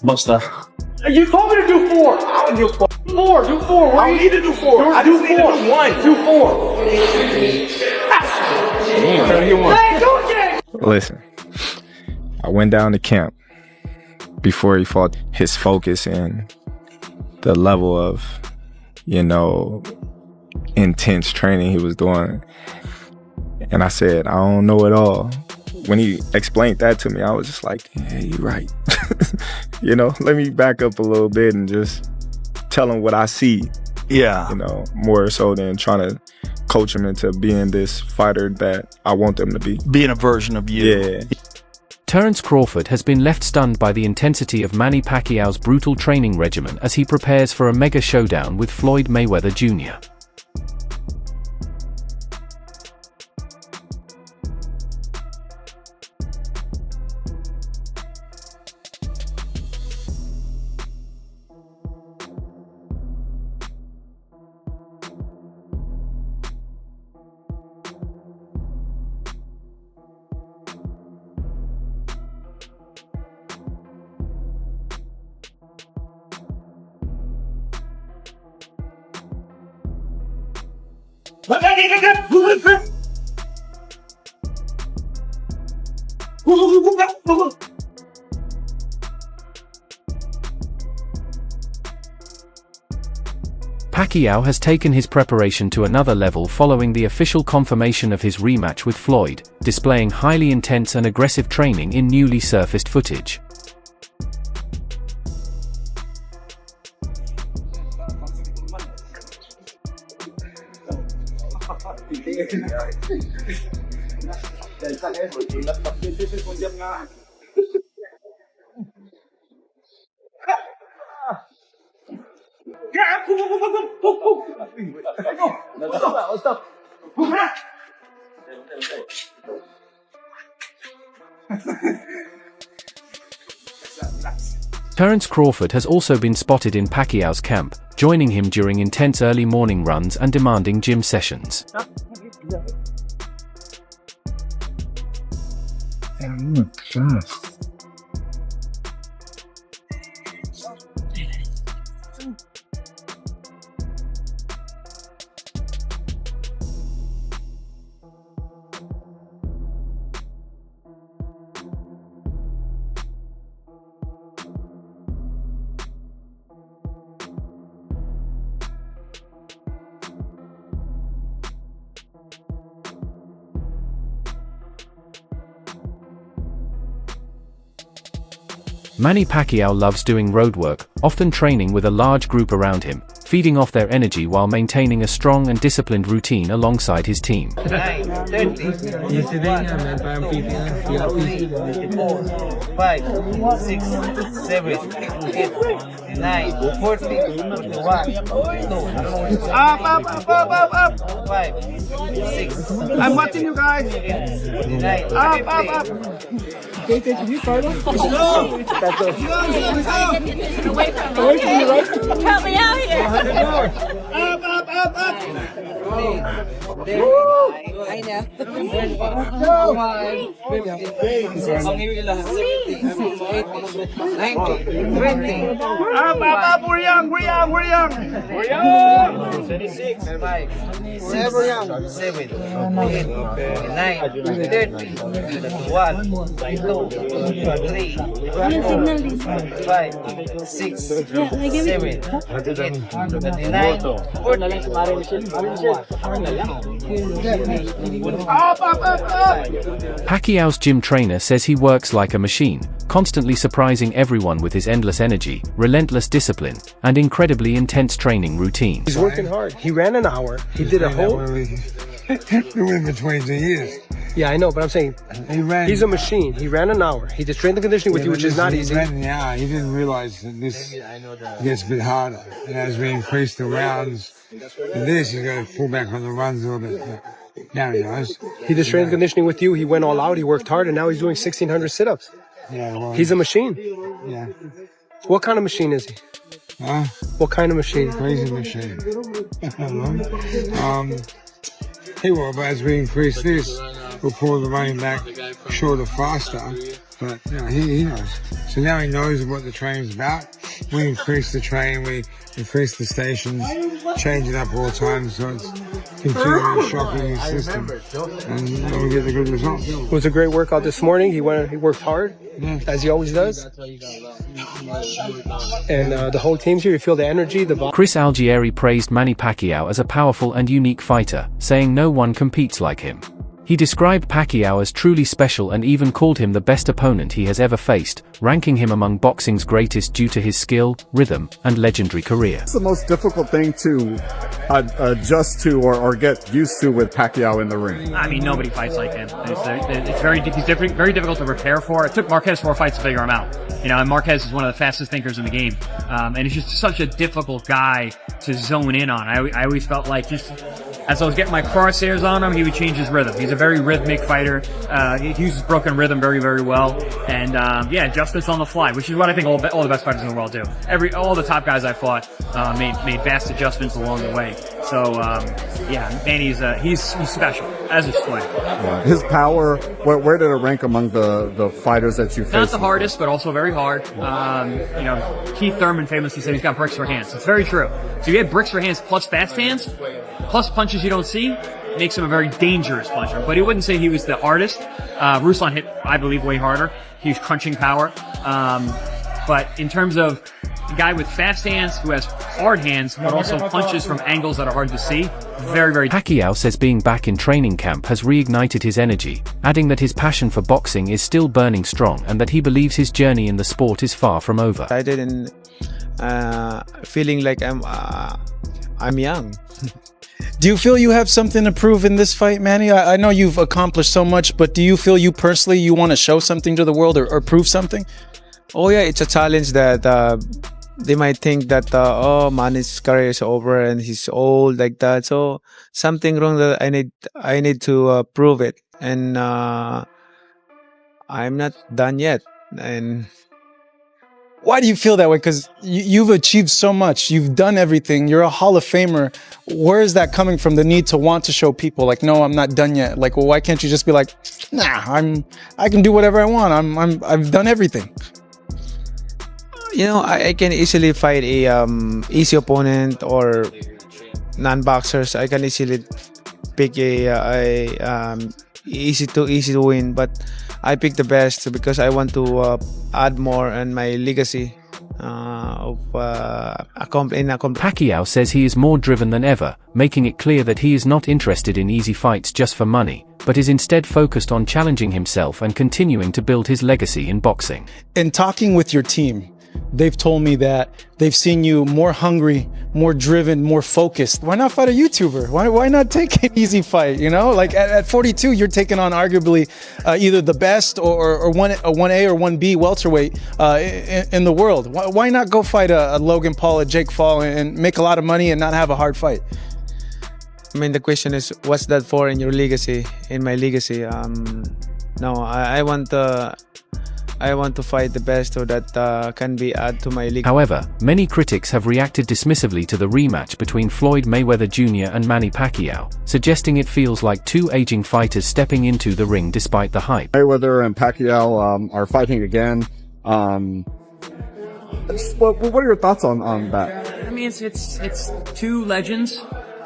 Basta. You told me to do 4. I don't do 4. Do 4. What do you need to do 4? I do 4. Do 4. Listen, I went down to camp before he fought. His focus and the level of, intense training he was doing. And I said, I don't know it all. When he explained that to me, I was just like, yeah, you're right. Let me back up a little bit and just tell him what I see. Yeah. More so than trying to coach him into being this fighter that I want them to be. Being a version of you. Yeah. Terence Crawford has been left stunned by the intensity of Manny Pacquiao's brutal training regimen as he prepares for a mega showdown with Floyd Mayweather Jr. Pacquiao has taken his preparation to another level following the official confirmation of his rematch with Floyd, displaying highly intense and aggressive training in newly surfaced footage. Terence Crawford has also been spotted in Pacquiao's camp, joining him during intense early morning runs and demanding gym sessions. Manny Pacquiao loves doing road work, often training with a large group around him, feeding off their energy while maintaining a strong and disciplined routine alongside his team. 9, 30, 1, 2, 3, 4, 5, 6, 7, 8, 9, 40, 41, 2, up, 5, 6. I'm watching you guys. 9, up. Help me out here. Up. I know. we're young. 26, 5, 7, 8, 9, 30, 1, 2, 3, 5, 6, 7, 8, 9, 40. Pacquiao's gym trainer says he works like a machine, constantly surprising everyone with his endless energy, relentless discipline, and incredibly intense training routine. He's working hard. He ran an hour. He did a whole... Been with him for 22 years. Yeah, I know, but I'm saying he's a machine. He ran an hour. He did strength and conditioning with you, which is not easy. He ran an hour. He didn't realize that this gets a bit harder. And as we increase the rounds in this, you got to pull back on the runs a little bit. Now he knows. He did strength and conditioning with you. He went all out. He worked hard, and now he's doing 1,600 sit-ups. Yeah, well, he's a machine. Yeah. What kind of machine is he? Huh? What kind of machine? Crazy machine. He will, but as we increase this, we'll pull the running back shorter, faster, But he knows. So now he knows what the training's about. We increase the training, we increase the stations, change it up all the time, so it's continually shocking his system, and we get the good results. It was a great workout this morning. He worked hard, as he always does. And the whole team's here. You feel the energy, the vibe. Chris Algieri praised Manny Pacquiao as a powerful and unique fighter, saying no one competes like him. He described Pacquiao as truly special and even called him the best opponent he has ever faced, ranking him among boxing's greatest due to his skill, rhythm, and legendary career. What's the most difficult thing to adjust to or get used to with Pacquiao in the ring? I mean, nobody fights like him. He's very difficult to prepare for. It took Marquez 4 fights to figure him out. You know, and Marquez is one of the fastest thinkers in the game. And he's just such a difficult guy to zone in on. I always felt like just as I was getting my crosshairs on him, he would change his rhythm. He's a very rhythmic fighter. He uses broken rhythm very, very well. And yeah, adjustments on the fly, which is what I think all the best fighters in the world do. All the top guys I fought made vast adjustments along the way. So yeah, Manny's he's special, as is Floyd. His power, where did it rank among the fighters that you faced? Not the hardest, but also very hard. You know, Keith Thurman famously said he's got bricks for hands. It's very true. So you have bricks for hands plus fast hands, plus punches you don't see, makes him a very dangerous puncher. But he wouldn't say he was the hardest. Ruslan hit, I believe, way harder. He was crunching power. But in terms of a guy with fast hands who has hard hands, but also punches from angles that are hard to see, very, very... Pacquiao says being back in training camp has reignited his energy, adding that his passion for boxing is still burning strong and that he believes his journey in the sport is far from over. Excited and feeling like I'm young. Do you feel you have something to prove in this fight, Manny? I know you've accomplished so much, but do you feel you personally, you want to show something to the world or prove something? Oh yeah, it's a challenge that they might think that oh, Manny's career is over and he's old like that. So something wrong that I need to prove it, and I'm not done yet. And why do you feel that way? Because you've achieved so much. You've done everything. You're a Hall of Famer. Where is that coming from? The need to want to show people, like, no, I'm not done yet. Like, well, why can't you just be like, nah, I can do whatever I want. I've done everything. You know, I can easily fight a easy opponent or non-boxers. I can easily pick a easy to win, but I pick the best because I want to add more in my legacy Pacquiao says he is more driven than ever, making it clear that he is not interested in easy fights just for money, but is instead focused on challenging himself and continuing to build his legacy in boxing. In talking with your team, they've told me that they've seen you more hungry, more driven, more focused. Why not fight a YouTuber? Why not take an easy fight? You know, like at 42, you're taking on arguably either the best or a 1A or 1B welterweight in the world. Why not go fight a Logan Paul, a Jake Paul, and make a lot of money and not have a hard fight? I mean, the question is, what's that for in your legacy? In my legacy, no, I want to fight the best so that can be added to my league. However, many critics have reacted dismissively to the rematch between Floyd Mayweather Jr. and Manny Pacquiao, suggesting it feels like two aging fighters stepping into the ring despite the hype. Mayweather and Pacquiao are fighting again. What are your thoughts on that? I mean, it's two legends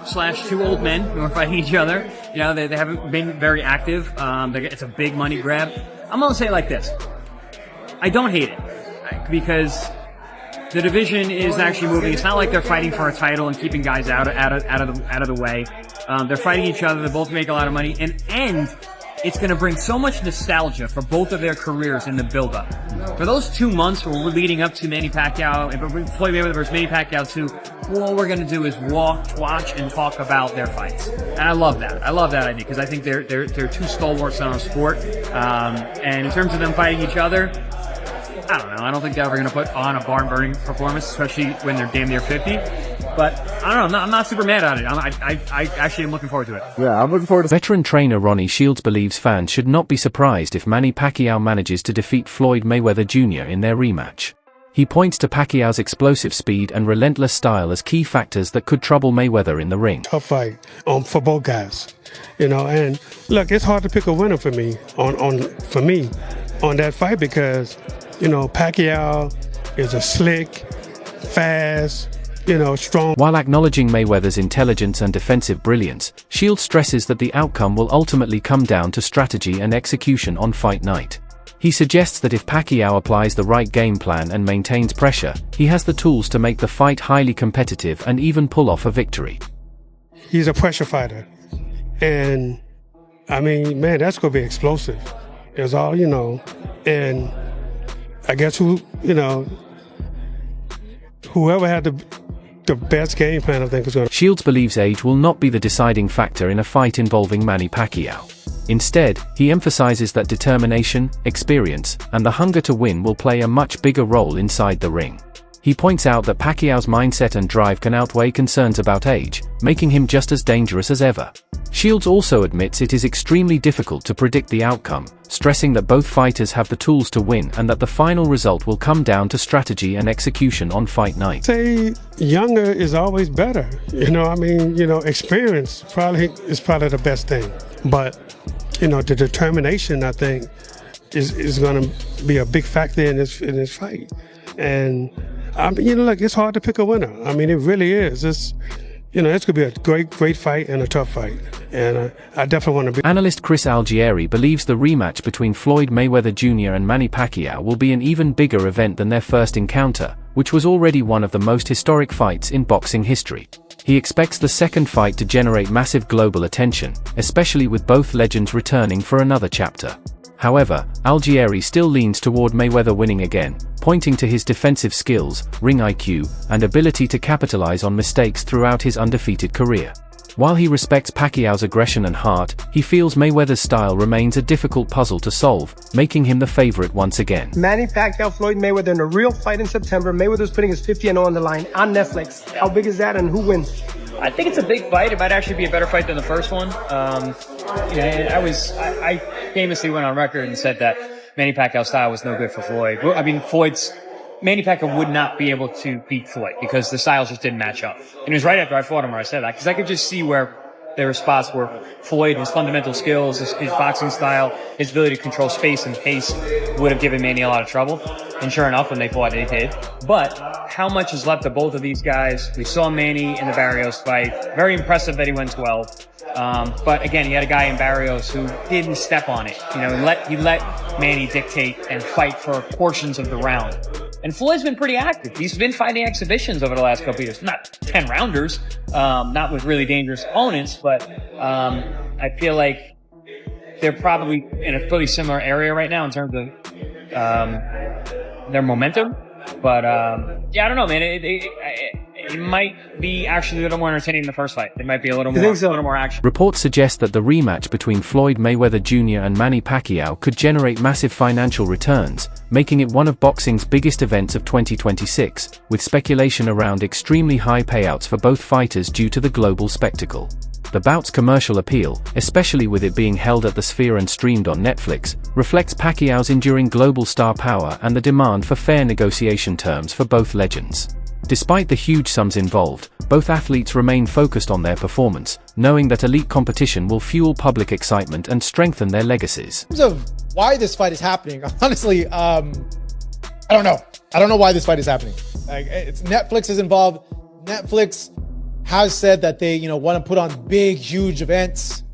/ two old men who are fighting each other. You know, they haven't been very active. It's a big money grab. I'm gonna say it like this. I don't hate it because the division is actually moving. It's not like they're fighting for a title and keeping guys out of the way. They're fighting each other. They both make a lot of money, and it's going to bring so much nostalgia for both of their careers in the build-up. For those 2 months where we're leading up to Manny Pacquiao and Floyd Mayweather versus Manny Pacquiao 2, all we're going to do is watch, and talk about their fights. And I love that. I love that idea because I think they're two stalwarts in our sport. And in terms of them fighting each other, I don't know. I don't think they're ever going to put on a barn-burning performance, especially when they're damn near 50. But I don't know. I'm not super mad at it. I actually am looking forward to it. Yeah, I'm looking forward to it. Veteran trainer Ronnie Shields believes fans should not be surprised if Manny Pacquiao manages to defeat Floyd Mayweather Jr. in their rematch. He points to Pacquiao's explosive speed and relentless style as key factors that could trouble Mayweather in the ring. Tough fight for both guys, you know. And look, it's hard to pick a winner for me. For me. on that fight because, you know, Pacquiao is a slick, fast, you know, strong. While acknowledging Mayweather's intelligence and defensive brilliance, Shields stresses that the outcome will ultimately come down to strategy and execution on fight night. He suggests that if Pacquiao applies the right game plan and maintains pressure, he has the tools to make the fight highly competitive and even pull off a victory. He's a pressure fighter. And, I mean, man, that's going to be explosive. It's all, you know. And I guess whoever had the best game plan, I think, is going to. Shields believes age will not be the deciding factor in a fight involving Manny Pacquiao. Instead, he emphasizes that determination, experience, and the hunger to win will play a much bigger role inside the ring. He points out that Pacquiao's mindset and drive can outweigh concerns about age, making him just as dangerous as ever. Shields also admits it is extremely difficult to predict the outcome, stressing that both fighters have the tools to win and that the final result will come down to strategy and execution on fight night. Say younger is always better. You know, I mean, you know, experience is probably the best thing. But, you know, the determination, I think, is going to be a big factor in this fight. And, I mean, you know, look, it's hard to pick a winner. I mean, it really is. It's going to be a great fight and a tough fight. And I definitely want to be. Analyst Chris Algieri believes the rematch between Floyd Mayweather Jr. and Manny Pacquiao will be an even bigger event than their first encounter, which was already one of the most historic fights in boxing history. He expects the second fight to generate massive global attention, especially with both legends returning for another chapter. However, Algieri still leans toward Mayweather winning again, pointing to his defensive skills, ring IQ, and ability to capitalize on mistakes throughout his undefeated career. While he respects Pacquiao's aggression and heart, he feels Mayweather's style remains a difficult puzzle to solve, making him the favorite once again. Manny Pacquiao, Floyd Mayweather in a real fight in September. Mayweather's putting his 50-0 on the line on Netflix. How big is that and who wins? I think it's a big fight. It might actually be a better fight than the first one. I famously went on record and said that Manny Pacquiao's style was no good for Floyd. I mean, Manny Pacquiao would not be able to beat Floyd because the styles just didn't match up. And it was right after I fought him where I said that, because I could just see where there were spots where Floyd, his fundamental skills, his boxing style, his ability to control space and pace would have given Manny a lot of trouble. And sure enough, when they fought, they did. But how much is left of both of these guys? We saw Manny in the Barrios fight. Very impressive that he went 12. But again, he had a guy in Barrios who didn't step on it. You know, he let Manny dictate and fight for portions of the round. And Floyd's been pretty active. He's been fighting exhibitions over the last couple of years. Not 10-rounders, not with really dangerous opponents, but I feel like they're probably in a pretty similar area right now in terms of their momentum. But yeah, I don't know, man. It might be actually a little more entertaining than the first fight. It might be a little more action. Reports suggest that the rematch between Floyd Mayweather Jr. and Manny Pacquiao could generate massive financial returns, making it one of boxing's biggest events of 2026, with speculation around extremely high payouts for both fighters due to the global spectacle. The bout's commercial appeal, especially with it being held at the Sphere and streamed on Netflix, reflects Pacquiao's enduring global star power and the demand for fair negotiation terms for both legends. Despite the huge sums involved, both athletes remain focused on their performance, knowing that elite competition will fuel public excitement and strengthen their legacies. In terms of why this fight is happening, honestly, I don't know. I don't know why this fight is happening. Like, Netflix is involved. Netflix has said that they, want to put on big, huge events.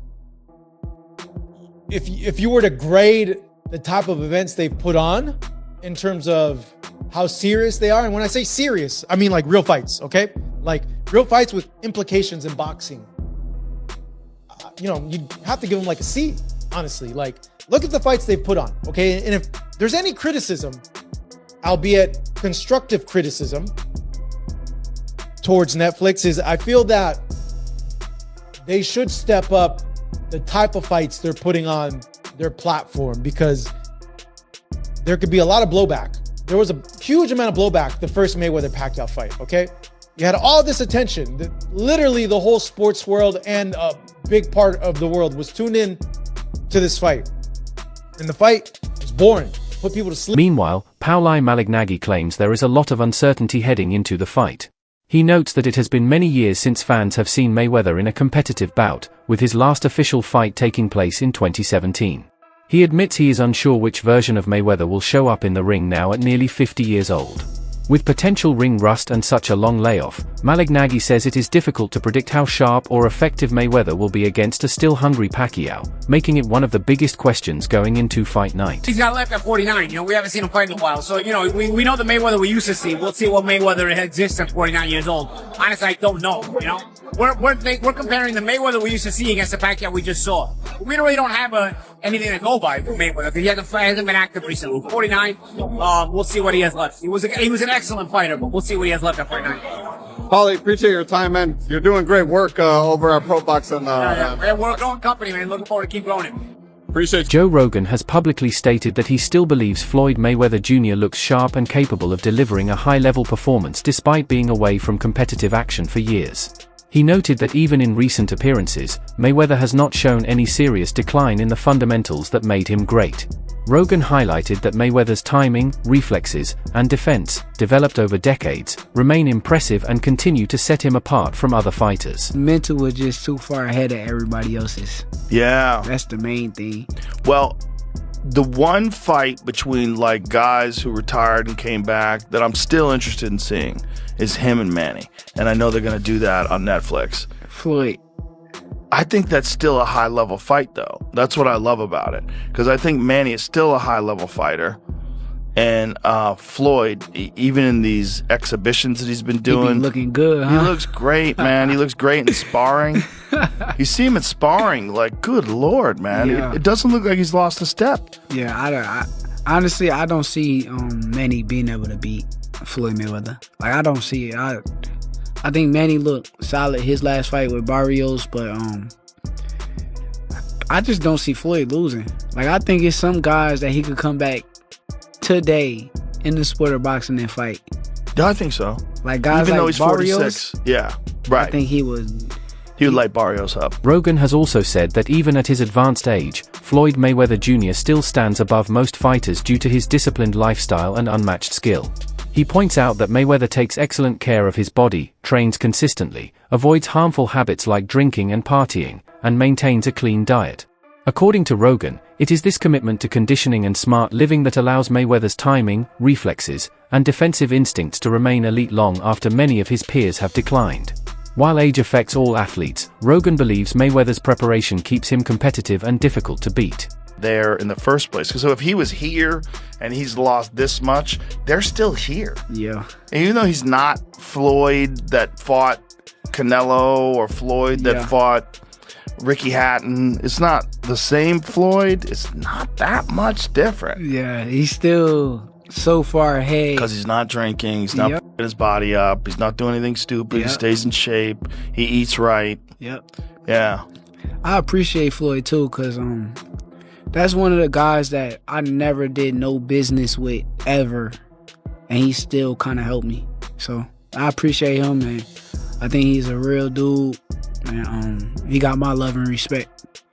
If you were to grade the type of events they've put on in terms of how serious they are, and when I say serious, I mean like real fights, okay? Like real fights with implications in boxing. You have to give them like a C, honestly. Like, look at the fights they've put on, okay? And if there's any criticism, albeit constructive criticism, towards Netflix, is I feel that they should step up the type of fights they're putting on their platform, because there could be a lot of blowback. There was a huge amount of blowback the first Mayweather-Pacquiao fight, okay? You had all this attention. Literally the whole sports world and a big part of the world was tuned in to this fight. And the fight was boring. Put people to sleep. Meanwhile, Pauli Malignaggi claims there is a lot of uncertainty heading into the fight. He notes that it has been many years since fans have seen Mayweather in a competitive bout, with his last official fight taking place in 2017. He admits he is unsure which version of Mayweather will show up in the ring now at nearly 50 years old. With potential ring rust and such a long layoff, Malignaggi says it is difficult to predict how sharp or effective Mayweather will be against a still hungry Pacquiao, making it one of the biggest questions going into fight night. He's got left at 49. We haven't seen him fight in a while. So, we know the Mayweather we used to see. We'll see what Mayweather exists at 49 years old. Honestly, I don't know, We're comparing the Mayweather we used to see against the Pacquiao we just saw. We really don't have anything to go by for Mayweather. He hasn't been active recently. 49, we'll see what he has left. He was an excellent fighter, but we'll see what he has left at 49. Paulie, appreciate your time, man. You're doing great work over at ProBox. We're a growing company, man. Looking forward to keep growing it. Appreciate you. Joe Rogan has publicly stated that he still believes Floyd Mayweather Jr. looks sharp and capable of delivering a high-level performance despite being away from competitive action for years. He noted that even in recent appearances, Mayweather has not shown any serious decline in the fundamentals that made him great. Rogan highlighted that Mayweather's timing, reflexes, and defense, developed over decades, remain impressive and continue to set him apart from other fighters. Mental was just too far ahead of everybody else's. Yeah. That's the main thing. Well, the one fight between guys who retired and came back that I'm still interested in seeing is him and Manny. And I know they're going to do that on Netflix. Floyd. I think that's still a high-level fight, though. That's what I love about it. Because I think Manny is still a high-level fighter. And Floyd, even in these exhibitions that he's been doing... He be looking good, huh? He looks great, man. He looks great in sparring. You see him in sparring, good Lord, man. Yeah. It doesn't look like he's lost a step. Yeah, honestly, I don't see Manny being able to beat Floyd Mayweather. I don't see it. I think Manny looked solid his last fight with Barrios, but I just don't see Floyd losing. I think it's some guys that he could come back today in the sport of boxing and fight. Yeah, I think so. Guys even though like he's Barrios, 46. Yeah, right. I think he would light Barrios up. Rogan has also said that even at his advanced age, Floyd Mayweather Jr. still stands above most fighters due to his disciplined lifestyle and unmatched skill. He points out that Mayweather takes excellent care of his body, trains consistently, avoids harmful habits like drinking and partying, and maintains a clean diet. According to Rogan, it is this commitment to conditioning and smart living that allows Mayweather's timing, reflexes, and defensive instincts to remain elite long after many of his peers have declined. While age affects all athletes, Rogan believes Mayweather's preparation keeps him competitive and difficult to beat. There in the first place. So if he was here and he's lost this much, they're still here. Yeah. And even though he's not Floyd that fought Canelo or Floyd that fought Ricky Hatton, it's not the same Floyd. It's not that much different. Yeah, he's still so far ahead. Because he's not drinking, he's not putting his body up, he's not doing anything stupid, he stays in shape, he eats right. Yep. Yeah. I appreciate Floyd too, because that's one of the guys that I never did no business with ever, and he still kind of helped me. So I appreciate him, and I think he's a real dude, and he got my love and respect.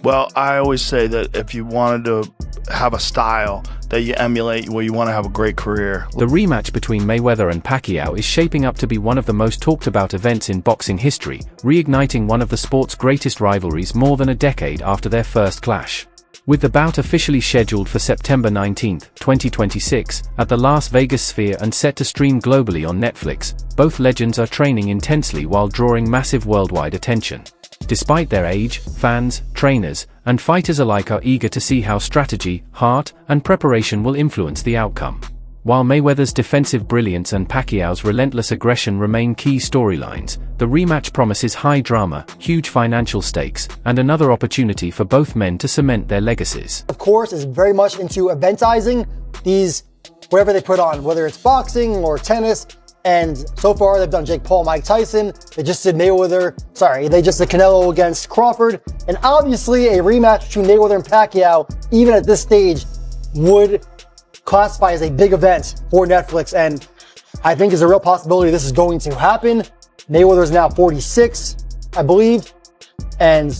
Well, I always say that if you wanted to have a style that you emulate, where you want to have a great career. The rematch between Mayweather and Pacquiao is shaping up to be one of the most talked about events in boxing history, reigniting one of the sport's greatest rivalries more than a decade after their first clash. With the bout officially scheduled for September 19, 2026, at the Las Vegas Sphere and set to stream globally on Netflix, both legends are training intensely while drawing massive worldwide attention. Despite their age, fans, trainers, and fighters alike are eager to see how strategy, heart, and preparation will influence the outcome. While Mayweather's defensive brilliance and Pacquiao's relentless aggression remain key storylines, the rematch promises high drama, huge financial stakes, and another opportunity for both men to cement their legacies. Of course, is very much into eventizing these, whatever they put on, whether it's boxing or tennis. And so far, they've done Jake Paul, Mike Tyson. They just did they just did Canelo against Crawford. And obviously, a rematch between Mayweather and Pacquiao, even at this stage, would classify as a big event for Netflix. And I think there's a real possibility this is going to happen. Mayweather's now 46, I believe. And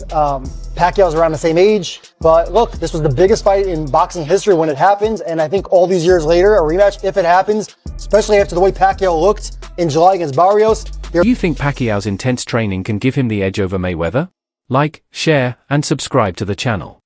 Pacquiao's around the same age. But look, this was the biggest fight in boxing history when it happened. And I think all these years later, a rematch, if it happens, especially after the way Pacquiao looked in July against Barrios. Do you think Pacquiao's intense training can give him the edge over Mayweather? Like, share, and subscribe to the channel.